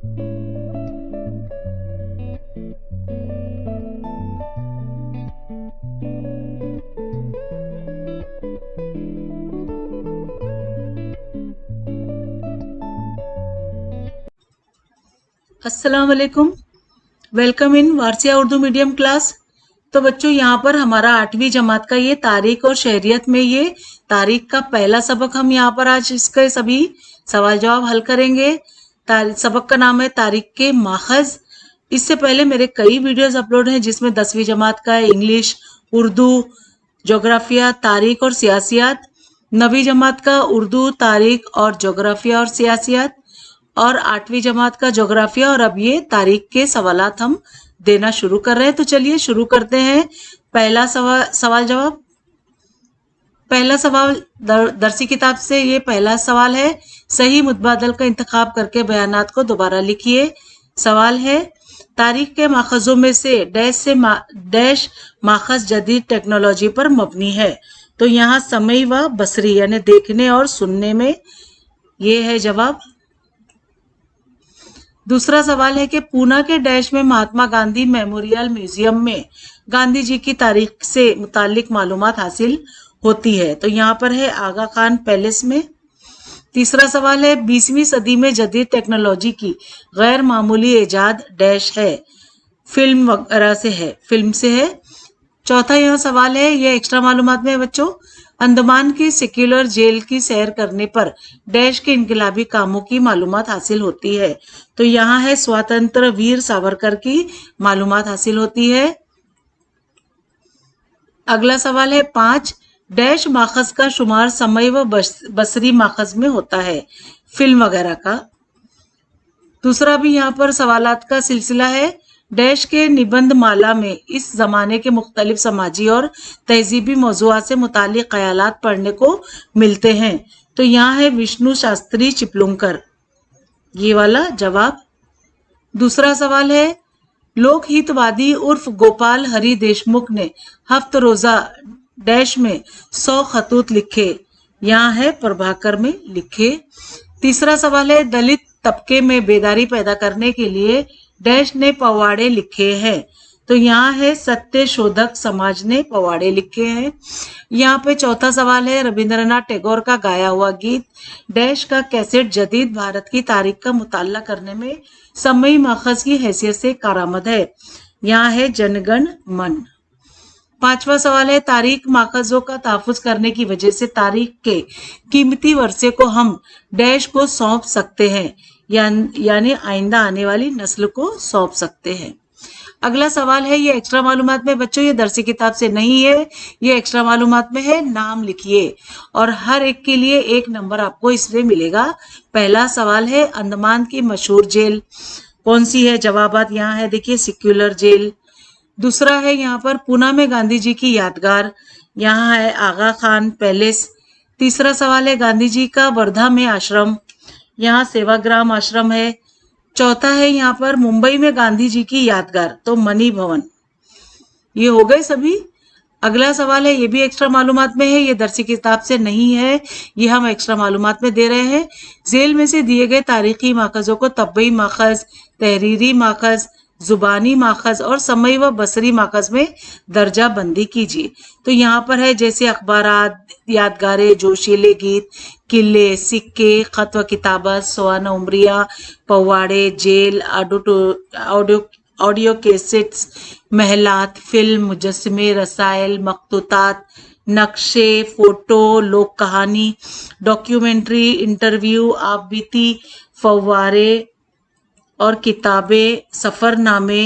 अस्सलाम वालेकुम। Welcome in Warsia Urdu medium class. तो बच्चों, यहाँ पर हमारा 8वीं जमात का ये तारीख और शहरियत में ये तारीख का पहला सबक हम यहाँ पर आज इसके सभी सवाल जवाब हल करेंगे। सबक का नाम है तारीख के माखज। इससे पहले मेरे कई वीडियोस अपलोड हैं जिसमें 10वीं जमात का इंग्लिश, उर्दू, जोग्राफिया, तारीख और सियासियात, 9वीं जमात का उर्दू, तारीख और जोग्राफिया और सियासियात, और 8वीं जमात का जोग्राफिया, और अब ये तारीख के सवालात हम देना शुरू कर रहे हैं। तो चलिए शुरू करते हैं। पहला सवाल जवाब। पहला सवाल दरसी किताब से ये पहला सवाल है। सही मुतबादल का इंतखाब करके बयानात को दोबारा लिखिए। सवाल है, तारीख के माखजों में से डैश माखज जदीद टेक्नोलॉजी पर मबनी है। तो यहाँ समई व बसरी यानी देखने और सुनने में ये है जवाब। दूसरा सवाल है कि पूना के डैश में महात्मा गांधी मेमोरियल म्यूजियम में गांधी जी की तारीख से मुतालिक मालूमात हासिल होती है। तो यहाँ पर है आगा खान पैलेस में। तीसरा सवाल है, 20वीं सदी में जदीद टेक्नोलॉजी की गैर मामूली इजाद डैश है। फिल्म वगैरह से है, फिल्म से है। चौथा यहाँ सवाल है, ये एक्स्ट्रा मालूमात में है बच्चों। अंडमान की सेक्युलर जेल की सैर करने पर डैश के इनकलाबी कामों की मालूमात हासिल होती है। तो यहाँ है स्वतंत्र वीर सावरकर की मालूमात हासिल होती है। अगला सवाल है 5, डैश माखज का शुमार समय व बसरी माखज में होता है, फिल्म वगैरह का। दूसरा भी यहाँ पर सवालात का सिलसिला है। डैश के निबंध माला में इस जमाने के मुख्तलिफ समाजी और तहजीबी मौजूआत से मुतालिक ख्यालात पढ़ने को मिलते हैं। तो यहाँ है विष्णु शास्त्री चिपलुंकर, ये वाला जवाब। दूसरा सवाल है, लोक हितवादी उर्फ गोपाल हरि देशमुख ने हफ्त रोजा डैश में 100 खतूत लिखे, यहाँ है प्रभाकर में लिखे। तीसरा सवाल है, दलित तबके में बेदारी पैदा करने के लिए डैश ने पवाड़े लिखे हैं। तो यहाँ है सत्य शोधक समाज ने पवाड़े लिखे हैं। यहाँ पे चौथा सवाल है, रविंद्रनाथ टैगोर का गाया हुआ गीत डैश का कैसेट जदीद भारत की तारीख का मुताला करने में समई माखज की हैसियत से कारामद है, यहाँ है जनगण मन। पांचवा सवाल है, तारीख माखजों का तहफ़्फ़ुज़ करने की वजह से तारीख के कीमती वर्से को हम डैश को सौंप सकते हैं, यानी आइंदा आने वाली नस्ल को सौंप सकते हैं। अगला सवाल है, ये एक्स्ट्रा मालूमात में बच्चों, ये दरसी किताब से नहीं है, ये एक्स्ट्रा मालूमात में है। नाम लिखिए और हर एक के लिए 1 नंबर आपको इसमें मिलेगा। पहला सवाल है, अंडमान की मशहूर जेल कौन सी है? जवाबात यहाँ है, देखिए, सेक्युलर जेल। दूसरा है यहाँ पर पूना में गांधी जी की यादगार, यहाँ है आगा खान पैलेस। तीसरा सवाल है, गांधी जी का वर्धा में आश्रम, यहाँ सेवाग्राम आश्रम है। चौथा है यहाँ पर मुंबई में गांधी जी की यादगार, तो मणि भवन। ये हो गए सभी। अगला सवाल है, ये भी एक्स्ट्रा मालूमात में है, ये दरसी किताब से नहीं है, ये हम एक्स्ट्रा मालूमात में दे रहे हैं। जेल में से दिए गए तारीखी माखजों को तब्बई माखज, तहरीरी माखज, जुबानी माखज और समई व बसरी माखज में दर्जा बंदी कीजिए। तो यहाँ पर है जैसे अखबारात, यादगारें, जोशीले गीत, किले, सिक्के, खत व किताबत, सोआना उमरिया, पवाड़े, जेल, ऑडियो कैसेट्स, महलात, फिल्म, मुजस्समे, रसायल, मखतूतात, नक्शे, फोटो, लोक कहानी, डॉक्यूमेंट्री, इंटरव्यू, आप बीती, फव्वारे और किताबें, सफरनामे,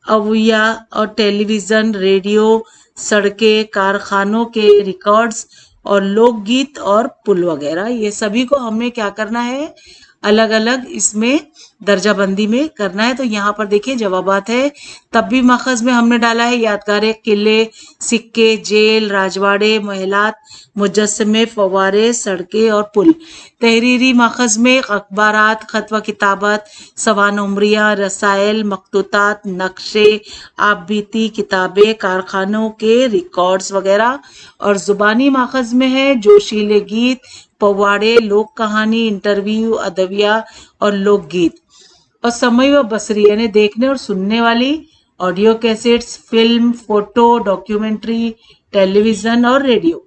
अविया और टेलीविजन, रेडियो, सड़कें, कारखानों के रिकॉर्ड्स और लोकगीत और पुल वगैरह, ये सभी को हमें क्या करना है, अलग अलग इसमें दर्जा बंदी में करना है। तो यहाँ पर देखिए जवाबात है। तब्बी माखज में हमने डाला है यादगारें, किले, सिक्के, जेल, राजवाड़े, महलात, मुजस्समे, फवारे, सड़कें और पुल। तहरीरी माखज में अखबारात, खत व किताबत, सवान उमरिया, रसायल, मखतूतात, नक्शे, आप बीती, किताबें, कारखानों के रिकॉर्ड्स वगैरह। और जुबानी माखज में है जोशीले गीत, पवाड़े, लोक कहानी, इंटरव्यू, अदविया और लोकगीत। और समय व बसरी यानी देखने और सुनने वाली audio cassettes, film, photo, documentary, television और रेडियो।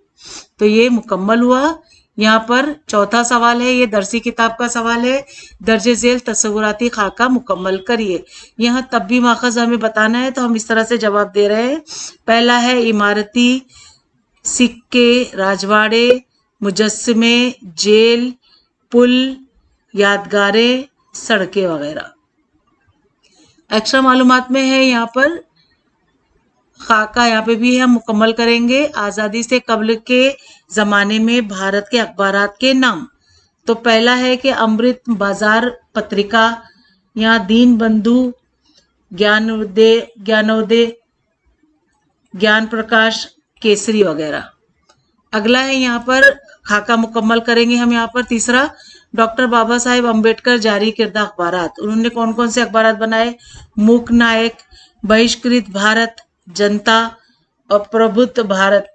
तो ये मुकम्मल हुआ। यहाँ पर चौथा सवाल है, ये दरसी किताब का सवाल है, दर्जे झेल तस्वुराती खाका मुकम्मल करिए। यहाँ तब भी माखज हमें बताना है, तो हम इस तरह से जवाब दे रहे हैं। पहला है इमारती, सिक्के, राजवाड़े, मुजस्समे, जेल, पुल, यादगारें, सड़कें वगैरह। एक्स्ट्रा मालूमात में है यहाँ पर खाका, यहाँ पे भी हम मुकम्मल करेंगे। आज़ादी से कब्ल के ज़माने में भारत के अखबारात के नाम। तो पहला है कि अमृत बाजार पत्रिका, यहाँ दीन बंधु, ज्ञानोदय, ज्ञान प्रकाश, केसरी वगैरह। अगला है यहाँ पर खाका मुकम्मल करेंगे हम। यहाँ पर तीसरा, डॉक्टर बाबा साहेब अम्बेडकर जारी किरदा अखबारात। उन्होंने कौन कौन से अखबारात बनाए? मूक नायक, बहिष्कृत भारत, जनता और प्रबुद्ध भारत।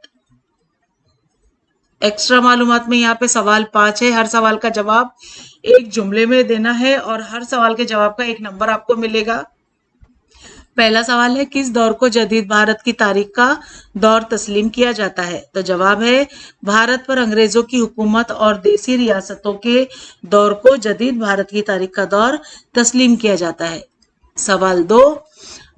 एक्स्ट्रा मालूमात में यहाँ पे सवाल 5 है। हर सवाल का जवाब एक जुमले में देना है और हर सवाल के जवाब का 1 नंबर आपको मिलेगा। पहला सवाल है, किस दौर को जदीद भारत की तारीख का दौर तस्लीम किया जाता है? तो जवाब है, भारत पर अंग्रेजों की हुकूमत और देसी रियासतों के दौर को जदीद भारत की तारीख का दौर तस्लीम किया जाता है। सवाल 2,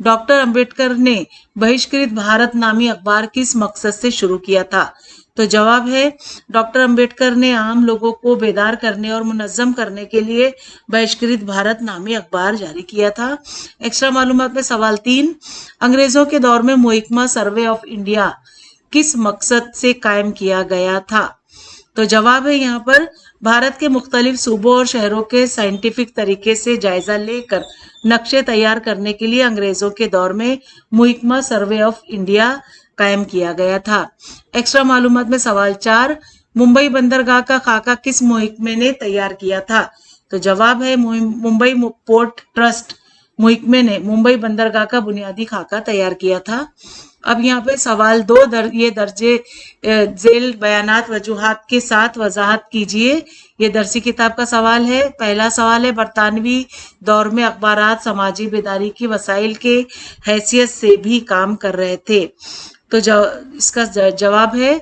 डॉक्टर अंबेडकर ने बहिष्कृत भारत नामी अखबार किस मकसद से शुरू किया था? तो जवाब है, डॉक्टर अंबेडकर ने आम लोगों को बेदार करने और मुनज़्ज़म करने के लिए बहिष्कृत भारत नामी अखबार जारी किया था। एक्स्ट्रा मालूमात में सवाल 3, अंग्रेजों के दौर में मुहिकमा सर्वे ऑफ इंडिया किस मकसद से कायम किया गया था? तो जवाब है यहाँ पर, भारत के मुख्तलिफ सूबों और शहरों के साइंटिफिक तरीके से जायजा लेकर नक्शे तैयार करने के लिए अंग्रेजों के दौर में मुहिकमा सर्वे ऑफ इंडिया कायम किया गया था। एक्स्ट्रा मालूमात में सवाल 4, मुंबई बंदरगाह का खाका किस मुहिकमे ने तैयार किया था? तो जवाब है, मुंबई पोर्ट ट्रस्ट मुहिकमे ने मुंबई बंदरगाह का बुनियादी खाका तैयार किया था। अब यहाँ पे सवाल 2, ये दर्जे झेल बयानात वजूहात के साथ वजाहत कीजिए। ये दरसी किताब का सवाल है। पहला सवाल है, बरतानवी दौर में अखबारात समाजी बेदारी की वसाइल के हैसियत से भी काम कर रहे थे। तो इसका जवाब है,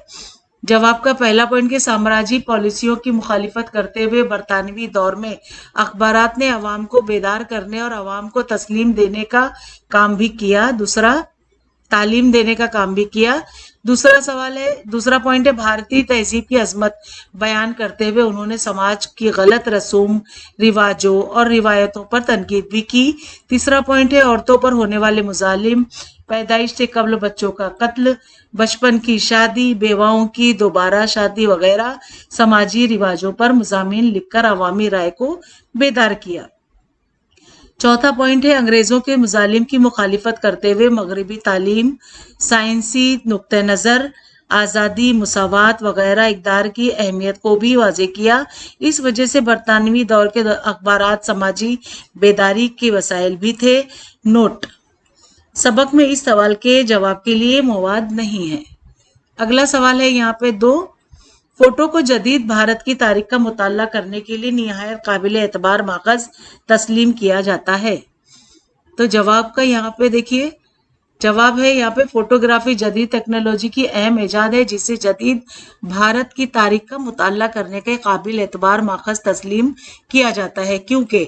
जवाब का पहला पॉइंट कि साम्राज्य पॉलिसियों की मुखालिफत करते हुए बरतानवी दौर में अखबारात ने अवाम को बेदार करने और अवाम को तस्लीम देने का काम भी किया। दूसरा, तालीम देने का काम भी किया। दूसरा सवाल है, दूसरा पॉइंट है, भारतीय तहजीब की अजमत बयान करते हुए उन्होंने समाज की गलत रसूम, रिवाजों और रिवायतों पर तनकीद भी की। तीसरा पॉइंट है, औरतों पर होने वाले मुजालिम, पैदाइश से कब्ल बच्चों का कत्ल, बचपन की शादी, बेवाओं की दोबारा शादी वगैरह समाजी रिवाजों पर मज़ामीन लिखकर अवामी राय को बेदार किया। चौथा पॉइंट है, अंग्रेजों के मुजालिम की मुखालिफत करते हुए मगरबी तालीम, साइंसी नुक्ते नज़र, आज़ादी, मुसावात वगैरह इक़दार की अहमियत को भी वाज़े किया। इस वजह से बरतानवी दौर के अखबारात समाजी बेदारी के वसाइल भी थे। नोट, सबक में इस सवाल के जवाब के लिए मवाद नहीं है। अगला सवाल है यहाँ पे 2, फोटो को जदीद भारत की तारीख का मुताला करने के लिए निहायत काबिल एतबार माखज़ तस्लीम किया जाता है। तो जवाब का यहाँ पे देखिए, जवाब है यहाँ पे, फोटोग्राफी जदीद टेक्नोलॉजी की अहम ईजाद है जिसे जदीद भारत की तारीख का मुताला करने के काबिल एतबार माखज़ तस्लीम किया जाता है। क्योंकि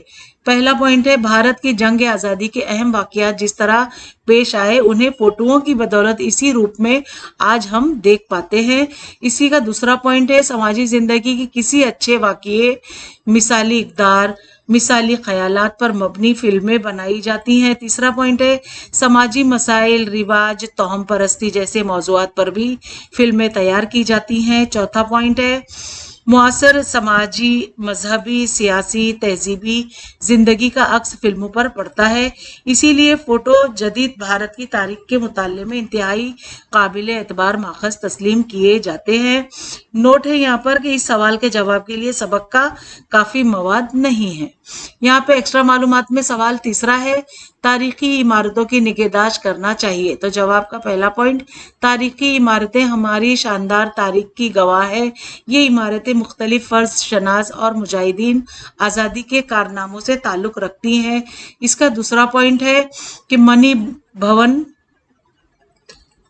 पहला पॉइंट है, भारत की जंग आज़ादी के अहम वाक़यात जिस तरह पेश आए उन्हें फोटोओं की बदौलत इसी रूप में आज हम देख पाते हैं। इसी का दूसरा पॉइंट है, समाजी ज़िंदगी की किसी अच्छे वाक़ये, मिसाली इक़दार, मिसाली ख़यालात पर मबनी फिल्में बनाई जाती हैं। तीसरा पॉइंट है, समाजी मसाइल, रिवाज, तोहम परस्ती जैसे मौज़ूआत पर भी फिल्में तैयार की जाती हैं। चौथा पॉइंट है, मुआसर समाजी, मजहबी, सियासी, तहजीबी ज़िंदगी का अक्स फिल्मों पर पड़ता है। इसीलिए फ़ोटो जदीद भारत की तारीख के मुताले में इंतहाई काबिल एतबार माखज़ तस्लीम किए जाते हैं। नोट है यहाँ पर कि इस सवाल के जवाब के लिए सबक का काफ़ी मवाद नहीं है। यहाँ पे एक्स्ट्रा मालूमात में सवाल तीसरा है, तारीखी इमारतों की निगहदाश्त करना चाहिए। तो जवाब का पहला पॉइंट, तारीखी इमारतें हमारी शानदार तारीख की गवाह है। ये इमारतें मुख्तलिफ फर्ज शनास और मुजाहिदीन आज़ादी के कारनामों से ताल्लुक रखती हैं। इसका दूसरा पॉइंट है कि मणि भवन,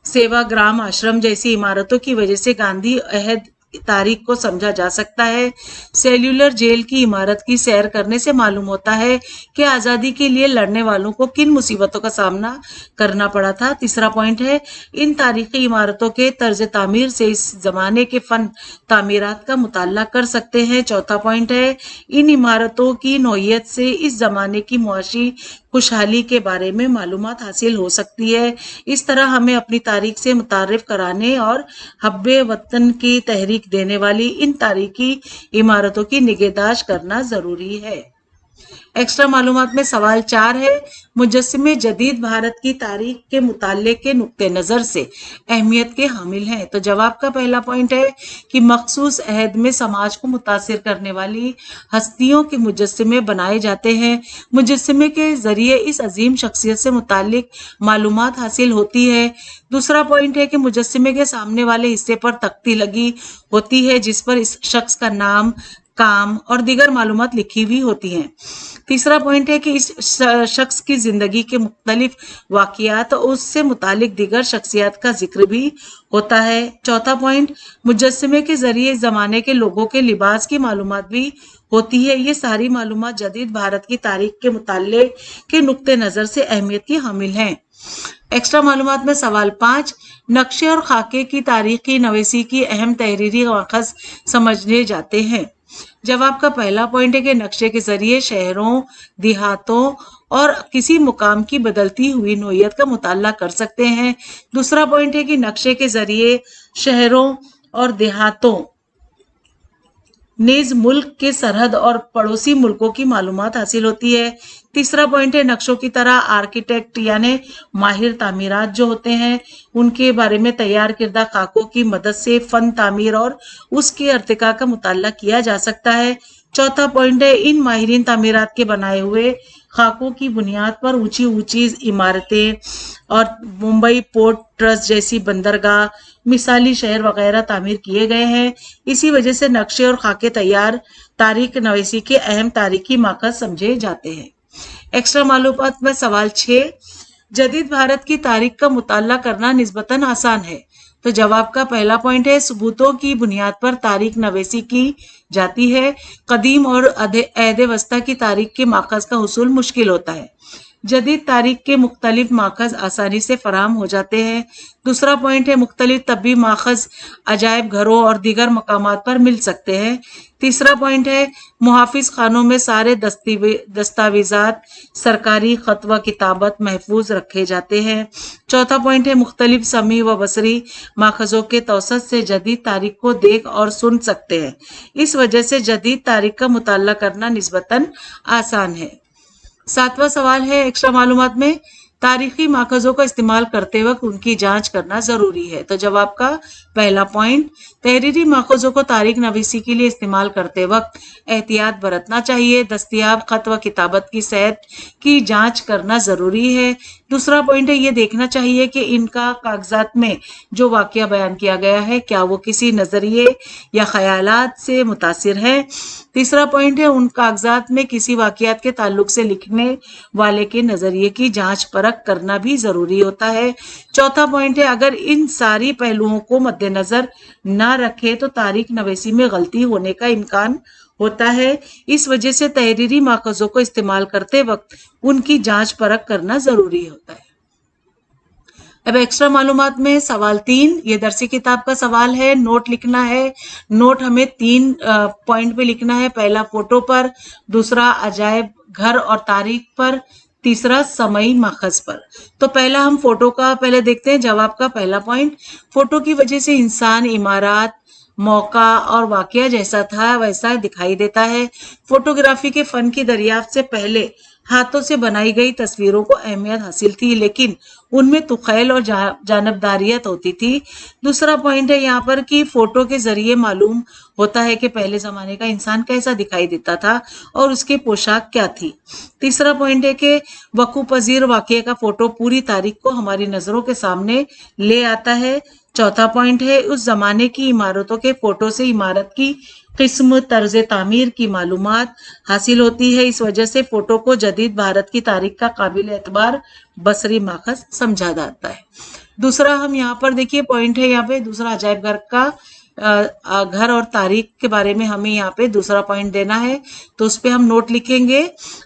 सेवाग्राम आश्रम जैसी इमारतों की वजह से गांधी अहद तारीख को समझा जा सकता है। सेल्यूलर जेल की इमारत की सैर करने से मालूम होता है कि आज़ादी के लिए लड़ने वालों को किन मुसीबतों का सामना करना पड़ा था। तीसरा पॉइंट है, इन तारीखी इमारतों के तर्ज तामीर से इस जमाने के फन तामीरात का मुताला कर सकते हैं। चौथा पॉइंट है, इन इमारतों की नौइयत से इस जमाने की मुआशी खुशहाली के बारे में मालूमात हासिल हो सकती है। इस तरह हमें अपनी तारीख से मुतारिफ कराने और हब्बे वतन की तहरीक देने वाली इन तारीखी इमारतों की निगहदाश्त करना जरूरी है। एक्स्ट्रा मालूमात में सवाल 4 है, मुजस्सिमे जदीद भारत की तारीख के मुताले के नुक्ते नज़र से अहमियत के हामिल हैं। तो जवाब का पहला पॉइंट है कि मखसूस अहद में समाज को मुतासिर करने वाली हस्तियों के मुजस्सिमे बनाए जाते हैं। मुजस्सिमे के जरिए इस अजीम शख्सियत से मुतालिक मालूमात हासिल होती है। दूसरा पॉइंट है कि मुजस्सिमे के सामने वाले हिस्से पर तख्ती लगी होती है जिस पर इस शख्स का नाम, काम और दीगर मालूमात लिखी हुई होती हैं। तीसरा पॉइंट है कि इस शख्स की जिंदगी के मुख्तलिफ वाक़ियात और उससे मुतालिक दीगर शख्सियात का जिक्र भी होता है। चौथा पॉइंट, मुजस्सिमे के जरिए जमाने के लोगों के लिबास की मालूमात भी होती है। ये सारी मालूमात जदीद भारत की तारीख के मुताले के नुक्ते नज़र से अहमियत की हामिल हैं। एक्स्ट्रा मालूमात में सवाल 5, नक्शे और खाके की तारीखी नवीसी की अहम तहरीरी मक़सद समझने जाते हैं। जवाब का पहला पॉइंट है कि नक्शे के जरिए शहरों, देहातों और किसी मुकाम की बदलती हुई नोयत का मुताला कर सकते हैं। दूसरा पॉइंट है कि नक्शे के जरिए शहरों और देहातों नेज मुल्क के सरहद और पड़ोसी मुल्कों की मालूमात हासिल होती है। तीसरा पॉइंट है, नक्शों की तरह आर्किटेक्ट यानी माहिर तामीरात जो होते हैं उनके बारे में तैयार किरदा खाकों की मदद से फन तामीर और उसके अर्तिका का मुताला किया जा सकता है। चौथा पॉइंट है, इन माहिरीन तामीरात के बनाए हुए खाकों की बुनियाद पर ऊंची ऊंची इमारतें और मुंबई पोर्ट ट्रस्ट जैसी बंदरगाह, मिसाली शहर वगैरह तामीर किए गए हैं। इसी वजह से नक्शे और खाके तैयार तारीख नवीसी के अहम तारीखी मक़सद समझे जाते हैं। एक्स्ट्रा मालूमात में सवाल 6, जदीद भारत की तारीख का मुताला करना निस्बतन आसान है। तो जवाब का पहला पॉइंट है, सबूतों की बुनियाद पर तारीख नवीसी की जाती है। कदीम और अहद वस्ता की तारीख के माखज़ का हुसूल मुश्किल होता है। जदीद तारीख के मुख्तलिफ माखज़ आसानी से फराहम हो जाते हैं। दूसरा पॉइंट है, मुख्तलिफ तब्बी माखज़ अजायब घरों और दीगर मकामात पर मिल सकते हैं। तीसरा पॉइंट है, मुहाफिज खानों में सारे दस्तावेजात सरकारी खत व किताबत महफूज रखे जाते हैं। चौथा पॉइंट है, मुख्तलिफ समी व बसरी माखज़ों के तौसत से जदीद तारीख को देख और सुन सकते हैं। इस वजह से जदीद तारीख का मुताला करना निस्बतन आसान है। 7वां सवाल है, एक्स्ट्रा मालूमात में तारीखी माखज़ों का इस्तेमाल करते वक्त उनकी जांच करना जरूरी है। तो जवाब का पहला पॉइंट, तहरीरी माखज़ों को तारीख नवीसी के लिए इस्तेमाल करते वक्त एहतियात बरतना चाहिए। दस्तयाब खत व किताबत की सेहत की जांच करना जरूरी है। दूसरा पॉइंट है, ये देखना चाहिए कि इनका कागजात में जो वाक़या बयान किया गया है क्या वो किसी नजरिए या ख्यालात से मुतासिर है। तीसरा पॉइंट है, उन कागजात में किसी वाक़यात के ताल्लुक से लिखने वाले के नजरिए की जांच परख करना भी जरूरी होता है। चौथा पॉइंट है, अगर इन सारी पहलुओं को मद्देनजर न रखे तो तारीख नवीसी में गलती होने का इम्कान होता है। इस वजह से तहरीरी माखज़ों को इस्तेमाल करते वक्त उनकी जांच परख करना जरूरी होता है। अब एक्स्ट्रा मालूमात में सवाल 3, ये दरसी किताब का सवाल है। नोट लिखना है। नोट हमें 3 पॉइंट पे लिखना है। पहला फोटो पर, दूसरा अजायब घर और तारीख पर, तीसरा समई माखज़ पर। तो पहला हम फोटो का पहले देखते हैं। जवाब का पहला पॉइंट, फोटो की वजह से इंसान, इमारत, मौका और वाकया जैसा था वैसा दिखाई देता है। फोटोग्राफी के फन की दरियाफ्त से पहले हाथों से बनाई गई तस्वीरों को अहमियत हासिल थी, लेकिन उनमें तुखैल और जानबदारियत होती थी। दूसरा पॉइंट है यहाँ पर कि फोटो के जरिए मालूम होता है कि पहले जमाने का इंसान कैसा दिखाई देता था और उसकी पोशाक क्या थी। तीसरा पॉइंट है कि वकूफ पजीर वाकये का फोटो पूरी तारीख को हमारी नजरों के सामने ले आता है। चौथा पॉइंट है उस जमाने की इमारतों के फोटो से इमारत की किस्म, तर्ज तामीर की मालूमात हासिल होती है। इस वजह से फोटो को जदीद भारत की तारीख का काबिल एतबार बसरी माखज समझा जाता है। दूसरा हम यहाँ पर देखिए पॉइंट है यहाँ पे दूसरा अजायब घर का घर और तारीख के बारे में हमें यहाँ पे दूसरा पॉइंट देना है, तो उस पे हम नोट लिखेंगे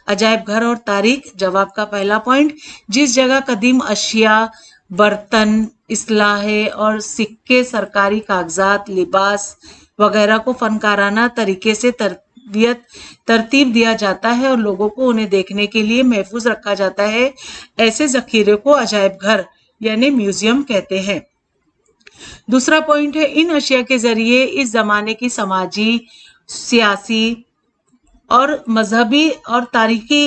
अजायब घर और तारीख। जवाब का पहला पॉइंट, जिस जगह कदीम अशिया, बर्तन, इस्लाहे और सिक्के, सरकारी कागजात, लिबास वगैरह को फनकाराना तरीके से तरतीब दिया जाता है और लोगों को उन्हें देखने के लिए महफूज रखा जाता है, ऐसे जखीरे को अजायब घर यानी म्यूजियम कहते हैं। दूसरा पॉइंट है इन अशिया के जरिए इस जमाने की समाजी, सियासी और मजहबी और तारीखी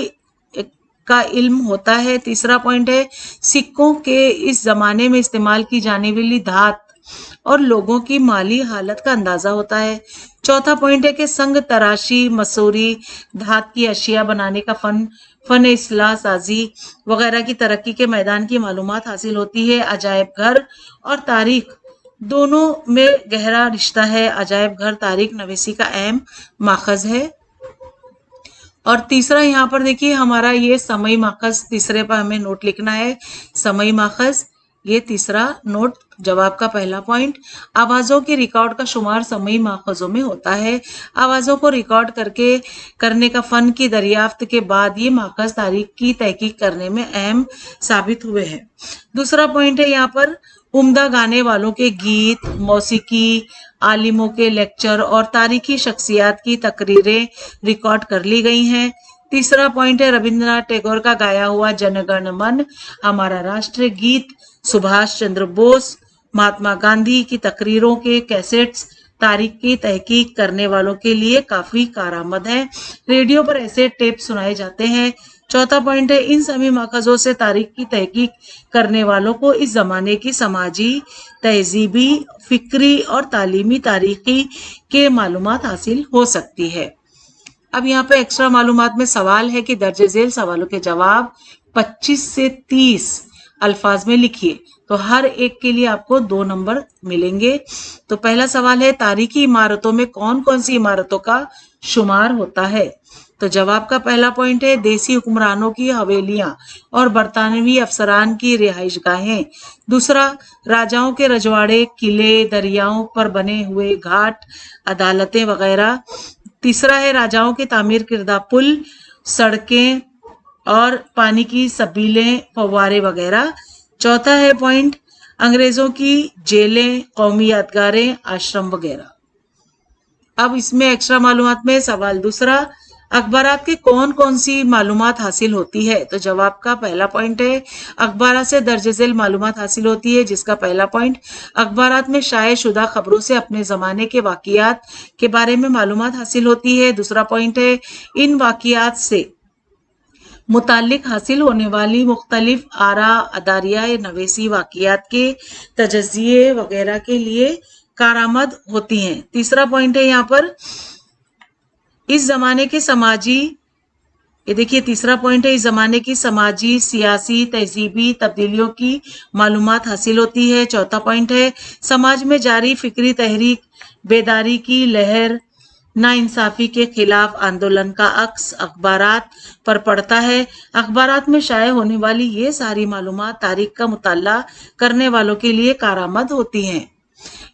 का इल्म होता है। तीसरा पॉइंट है सिक्कों के इस जमाने में इस्तेमाल की जाने वाली धात और लोगों की माली हालत का अंदाजा होता है। चौथा पॉइंट है कि संग तराशी, मसूरी, धात की अशिया बनाने का फन इस्लाह साजी वगैरह की तरक्की के मैदान की मालूमात हासिल होती है। अजायब घर और तारीख दोनों में गहरा रिश्ता है। अजायब घर तारीख नवेसी का अहम माखज है। और तीसरा यहाँ पर देखिए हमारा ये समई माखज, तीसरे पर हमें नोट लिखना है समई माखज, ये तीसरा नोट जवाब का पहला पॉइंट। आवाजों के रिकॉर्ड का शुमार समई माखजों में होता है। आवाजों को रिकॉर्ड करने का फन की दरियाफ्त के बाद ये माखज तारीख की तहकीक करने में अहम साबित हुए हैं। दूसरा पॉइंट है यहाँ पर उम्दा गाने वालों के गीत, मौसीकी, आलिमों के लेक्चर और तारीखी शख्सियात की तकरीरें रिकॉर्ड कर ली गई हैं। तीसरा पॉइंट है रविंद्रनाथ टैगोर का गाया हुआ जनगण मन हमारा राष्ट्रीय गीत, सुभाष चंद्र बोस, महात्मा गांधी की तकरीरों के कैसेट्स तारीख की तहकीक करने वालों के लिए काफी कारआमद है। रेडियो पर ऐसे टेप सुनाए जाते हैं। चौथा पॉइंट है इन सभी माखजों से तारीख की तहकीक करने वालों को इस जमाने की समाजी, तहजीबी, फिक्री और तालीमी तारीखी के मालूमात हासिल हो सकती है। अब यहाँ पे एक्स्ट्रा मालूमात में सवाल है कि दर्ज झेल सवालों के जवाब 25 से 30 अल्फाज में लिखिए, तो हर एक के लिए आपको 2 नंबर मिलेंगे। तो पहला सवाल है तारीखी इमारतों में कौन कौन सी इमारतों का शुमार होता है। तो जवाब का पहला पॉइंट है देसी हुक्मरानों की हवेलियां और बरतानवी अफसरान की रिहाइशगाहें। दूसरा, राजाओं के रजवाड़े, किले, दरियाओं पर बने हुए घाट, अदालतें वगैरह। तीसरा है राजाओं के तामीर किरदा पुल, सड़कें और पानी की सबीलें, फव्वारे वगैरह। चौथा है पॉइंट अंग्रेजों की जेलें, कौमी यादगारें, आश्रम वगैरह। अब इसमें एक्स्ट्रा मालूमात में सवाल दूसरा, अखबारात के कौन कौन सी मालूमात हासिल होती है। तो जवाब का पहला पॉइंट है अखबारात से दर्ज झेल मालूमात हासिल होती है, जिसका पहला पॉइंट अखबारात में शाये शुदा खबरों से अपने जमाने के वाकियात के बारे में मालूमात हासिल होती है। दूसरा पॉइंट है इन वाकियात से मुतालिक हासिल होने वाली मुख्तलिफ आरा, अदारिया, नवेसी वाकियात के तजज़िये वगैरह के लिए कारआमद होती हैं। तीसरा पॉइंट है यहाँ पर इस जमाने के समाजी, ये देखिए तीसरा पॉइंट है इस जमाने की समाजी, सियासी, तहजीबी तब्दीलियों की मालूमात हासिल होती है। चौथा पॉइंट है समाज में जारी फिक्री तहरीक, बेदारी की लहर, नाइंसाफी के खिलाफ आंदोलन का अक्स अखबारात पर पड़ता है। अखबारात में शाये होने वाली ये सारी मालूमात तारीख का मुताला करने वालों के लिए कारआमद होती हैं।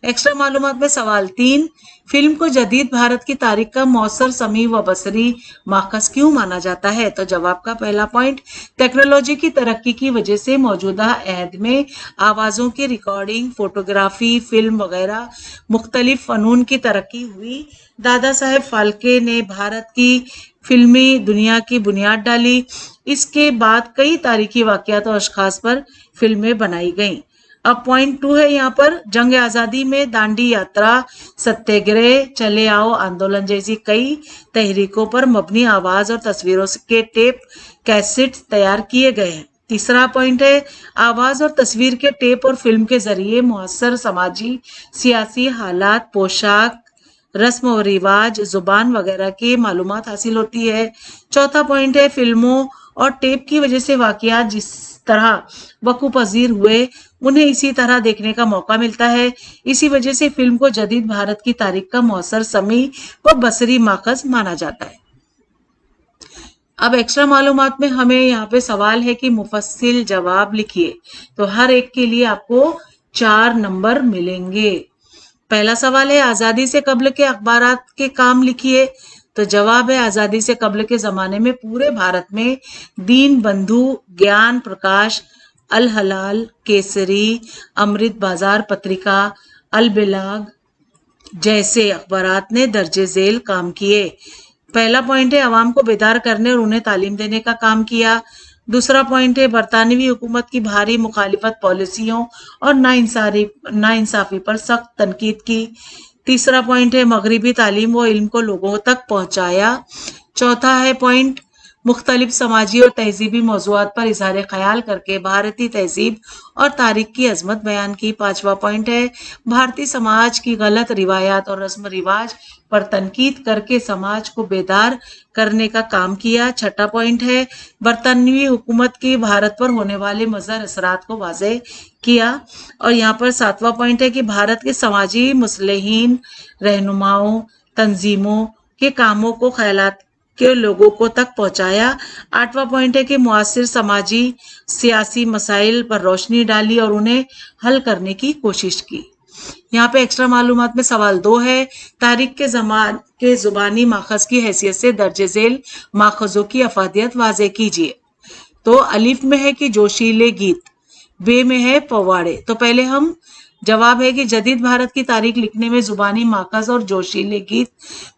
एक्स्ट्रा मालूमात में सवाल 3, फिल्म को जदीद भारत की तारीख का मौसर, समी व बसरी माखज क्यों माना जाता है। तो जवाब का पहला पॉइंट टेक्नोलॉजी की तरक्की की वजह से मौजूदा अहद में आवाजों की रिकॉर्डिंग, फोटोग्राफी, फिल्म वगैरह मुख्तलिफ फनून की तरक्की हुई। दादा साहेब फाल्के ने भारत की फिल्मी दुनिया की बुनियाद डाली। इसके बाद कई तारीखी वाकयात और अशखास पर फिल्में बनाई गईं। अब पॉइंट 2 है यहाँ पर, जंग आजादी में दांडी यात्रा, सत्याग्रह, चले आओ आंदोलन जैसी कई तहरीकों पर मबनी आवाज और तस्वीरों के टेप कैसेट तैयार किए गए हैं। तीसरा पॉइंट है, आवाज और तस्वीर के टेप और फिल्म के जरिए मुअस्सर समाजी सियासी हालात, पोशाक, रस्म और रिवाज, जुबान वगैरह की मालूमात हासिल होती है। चौथा पॉइंट है, फिल्मों और टेप की वजह से वाकयात जिस तरह वकू पजीर हुए उन्हें इसी तरह देखने का मौका मिलता है। इसी वजह से फिल्म को जदीद भारत की तारीख का मौसर समी व बसरी माखज माना जाता है। अब एक्स्ट्रा मालूमात में हमें यहाँ पे सवाल है कि मुफस्सिल जवाब लिखिए, तो हर एक के लिए आपको 4 नंबर मिलेंगे। पहला सवाल है, आजादी से कब्ल के अखबारात के काम लिखिए, तो जवाब है आजादी से कब्ल के जमाने में पूरे भारत में दीन बंधु, ज्ञान प्रकाश, अल हलाल, केसरी, अमृत बाजार पत्रिका, अल बिलाग जैसे अखबारात ने दर्जे झेल काम किए। पहला पॉइंट है, अवाम को बेदार करने और उन्हें तालीम देने का काम किया। दूसरा पॉइंट है, बरतानवी हुकूमत की भारी मुखालिफत पॉलिसियों और नाइंसाफी पर सख्त तनकीद की। तीसरा पॉइंट है, मगरिबी तालीम व इल्म को लोगों तक पहुंचाया। चौथा है पॉइंट, मुख्तलिफ समाजी और तहजीबी मौज़ूआत पर इजहार ख्याल करके भारतीय तहजीब और तारीख की अजमत बयान की। पांचवा पॉइंट है, भारतीय समाज की गलत रिवायात और रस्म रिवाज पर तनकीद करके समाज को बेदार करने का काम किया। छठा पॉइंट है, बरतानवी हुकूमत की भारत पर होने वाले मुज़र असरात को वाज़ेह किया। और यहाँ पर सातवां पॉइंट है कि भारत के समाजी मुस्लिहीन, रहनुमाओं, तंजीमों के कामों को ख्यालात के लोगों को तक पहुंचाया। आठवां पॉइंट है कि मुआसिर समाजी सियासी मसाइल पर रोशनी डाली और उन्हें हल करने की कोशिश की। यहाँ पे एक्स्ट्रा मालूमात में सवाल 2 है, तारीख के जुबानी माखज की हैसियत से दर्जे झेल माखजों की अफादियत वाज़ेह कीजिए। तो अलिफ में है कि जोशीले गीत, बे में है पवाड़े। तो पहले हम जवाब है कि जदीद भारत की तारीख लिखने में जुबानी माखज और जोशीले गीत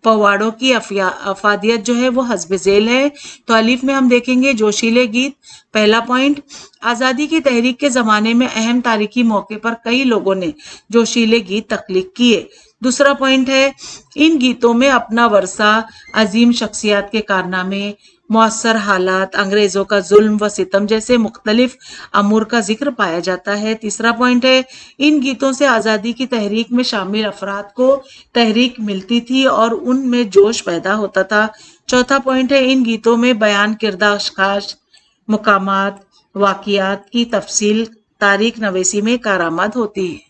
पवाड़ों की अफादियत जो है वो हस्ब झेल है। तो अलिफ में हम देखेंगे जोशीले गीत। पहला पॉइंट, आजादी की तहरीक के जमाने में अहम तारीखी मौके पर कई लोगों ने जोशीले गीत तख्लीक किए। दूसरा पॉइंट है, इन गीतों में अपना वर्षा, अजीम शख्सियात के कारनामे, मुअस्सर हालात, अंग्रेजों का जुल्म व सितम जैसे मुख्तलिफ अमूर का जिक्र पाया जाता है। तीसरा पॉइंट है, इन गीतों से आज़ादी की तहरीक में शामिल अफराद को तहरीक मिलती थी और उनमें जोश पैदा होता था। चौथा पॉइंट है, इन गीतों में बयान किरदा अशखास, मुकामात, वाकियात की तफसील तारीख नवेसी में कारआमद होती है।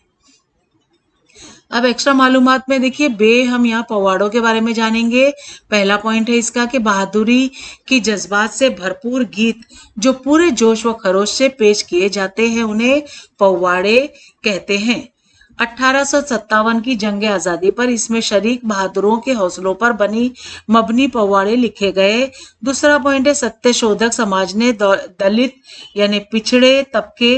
अब एक्स्ट्रा मालूमात में देखिए, बे हम यहाँ पवाड़ों के बारे में जानेंगे। पहला पॉइंट है इसका कि बहादुरी की जज्बात से भरपूर गीत जो पूरे जोश व खरोश से पेश किए जाते हैं उन्हें पवाड़े कहते हैं। 1857 की जंग आजादी पर इसमें शरीक बहादुरों के हौसलों पर मबनी पवाड़े लिखे गए। दूसरा पॉइंट है, सत्य शोधक समाज ने दलित यानी पिछड़े तबके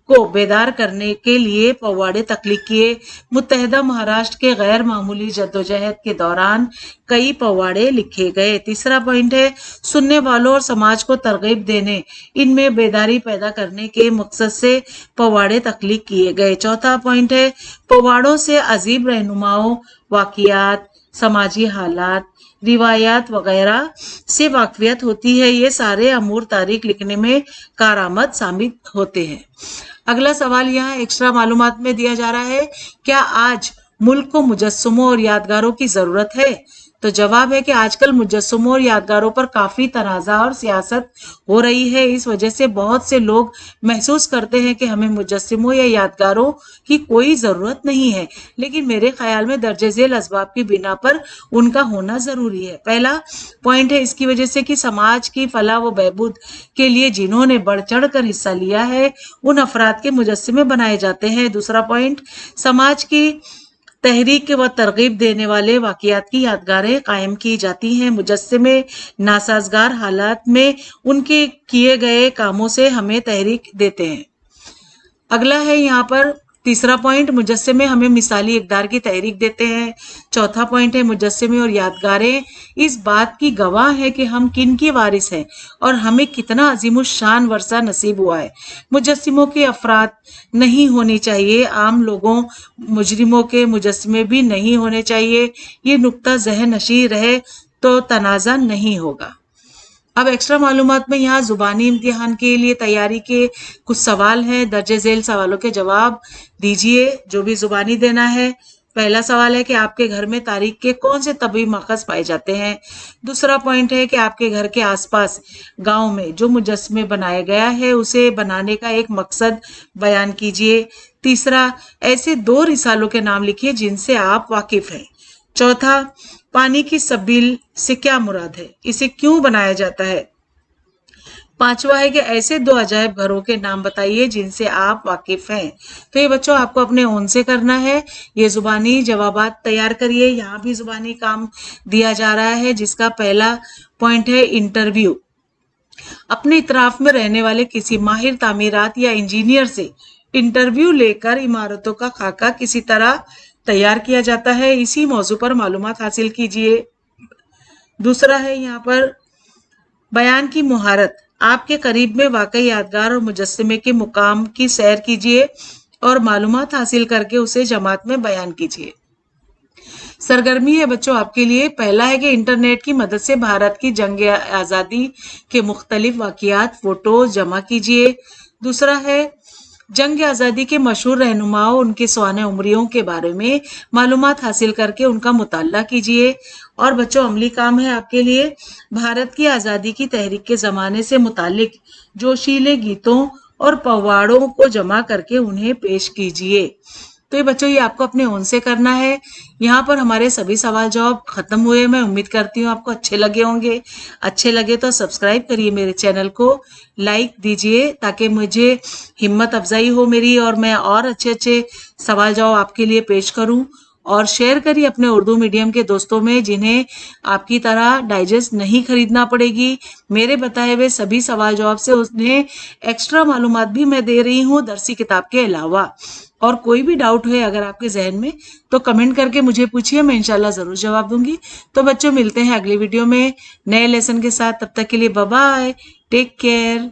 को बेदार करने के लिए पवाड़े तख्लीक किए। मुत्तहदा महाराष्ट्र के गैर मामूली जद्दोजहद के दौरान कई पवाड़े लिखे गए। तीसरा पॉइंट है, सुनने वालों और समाज को तरगीब देने, इनमें बेदारी पैदा करने के मकसद से पवाड़े तख्लीक किए गए। चौथा पॉइंट है, पवाड़ों से अजीब रहनुमाओं, वाकियात, समाजी हालात, रिवायात वगैरह से वाकफियत होती है। ये सारे अमूर तारीख लिखने में कारआमद साबित होते हैं। अगला सवाल यहाँ एक्स्ट्रा मालूमात में दिया जा रहा है, क्या आज मुल्क को मुजस्समों और यादगारों की जरूरत है? तो जवाब है कि आजकल मुजस्समों और यादगारों पर काफी तनाज़ा और सियासत हो रही है। इस वजह से बहुत से लोग महसूस करते हैं कि हमें मुजस्समों या यादगारों की कोई जरूरत नहीं है, लेकिन मेरे ख्याल में दर्जे झेल असबाब की बिना पर उनका होना जरूरी है। पहला पॉइंट है इसकी वजह से कि समाज की फलाह व बहबूद के लिए जिन्होंने बढ़ चढ़ कर हिस्सा लिया है उन अफराद के मुजस्समे बनाए जाते हैं। दूसरा पॉइंट, समाज की तहरीक व तरगीब देने वाले वाकियात की यादगारें कायम की जाती हैं। मुजस्समे नासाजगार हालात में उनके किए गए कामों से हमें तहरीक देते हैं। अगला है यहाँ पर तीसरा पॉइंट, मुजस्समे हमें मिसाली इकदार की तहरीक देते हैं। चौथा पॉइंट है, मुजस्समे और यादगारें इस बात की गवाह है कि हम किन की वारिस हैं और हमें कितना अजीमुशान वर्षा नसीब हुआ है। मुजस्सिमों के अफराद नहीं होनी चाहिए, आम लोगों मुजरिमों के मुजस्समे भी नहीं होने चाहिए। ये नुक्ता ज़हन नशीं रहे तो तनाज़ा नहीं होगा। अब एक्स्ट्रा मालूमात में यहाँ जुबानी इम्तिहान के लिए तैयारी के कुछ सवाल हैं। दर्जे झेल सवालों के जवाब दीजिए जो भी जुबानी देना है। पहला सवाल है कि आपके घर में तारीख के कौन से तबी माखज़ पाए जाते हैं। दूसरा पॉइंट है कि आपके घर के आसपास गांव में जो मुजस्समे बनाया गया है उसे बनाने का एक मकसद बयान कीजिए। तीसरा, ऐसे 2 रिसालों के नाम लिखिए जिनसे आप वाकिफ हैं। चौथा, पानी की सबील से क्या मुराद है, इसे क्यों बनाया जाता है। पांचवा है कि ऐसे 2 अजायब घरों के नाम बताइए जिनसे आप वाकिफ हैं। तो ये बच्चों आपको अपने ओन से करना है। ये जुबानी जवाबात तैयार करिए। यहाँ भी जुबानी काम दिया जा रहा है जिसका पहला पॉइंट है इंटरव्यू। अपने इतराफ में रहने वाले किसी माहिर तामीरात या इंजीनियर से इंटरव्यू लेकर इमारतों का खाका किसी तरह तैयार किया जाता है। इसी मौजू पर मालूमात हासिल कीजिए। दूसरा है यहाँ पर बयान की मुहारत। आपके करीब में वाकई यादगार और मुजस्समे के मुकाम की सैर कीजिए और मालूमात हासिल करके उसे जमात में बयान कीजिए। सरगर्मी है बच्चों आपके लिए। पहला है कि इंटरनेट की मदद से भारत की जंग आज़ादी के मुख्तलिफ वाक़ियात फोटो जमा कीजिए। दूसरा है जंग आज़ादी के मशहूर रहनुमाओं उनके सवाने उमरियों के बारे में मालूमात हासिल करके उनका मुताला कीजिए। और बच्चों अमली काम है आपके लिए, भारत की आज़ादी की तहरीक के ज़माने से मुतालिक जोशीले गीतों और पवाड़ों को जमा करके उन्हें पेश कीजिए। तो ये बच्चों ये आपको अपने ओन से करना है। यहाँ पर हमारे सभी सवाल जवाब खत्म हुए। मैं उम्मीद करती हूँ आपको अच्छे लगे होंगे। अच्छे लगे तो सब्सक्राइब करिए मेरे चैनल को, लाइक दीजिए ताकि मुझे हिम्मत अफजाई हो मेरी और मैं और अच्छे अच्छे सवाल जवाब आपके लिए पेश करूँ। और शेयर करिए अपने उर्दू मीडियम के दोस्तों में जिन्हें आपकी तरह डाइजेस्ट नहीं खरीदना पड़ेगी। मेरे बताए हुए सभी सवाल जवाब से उन्हें एक्स्ट्रा मालूमात भी मैं दे रही हूँ दरसी किताब के अलावा। और कोई भी डाउट है अगर आपके जहन में तो कमेंट करके मुझे पूछिए, मैं इंशाल्लाह ज़रूर जवाब दूंगी। तो बच्चों मिलते हैं अगली वीडियो में नए लेसन के साथ। तब तक के लिए बाय बाय, टेक केयर।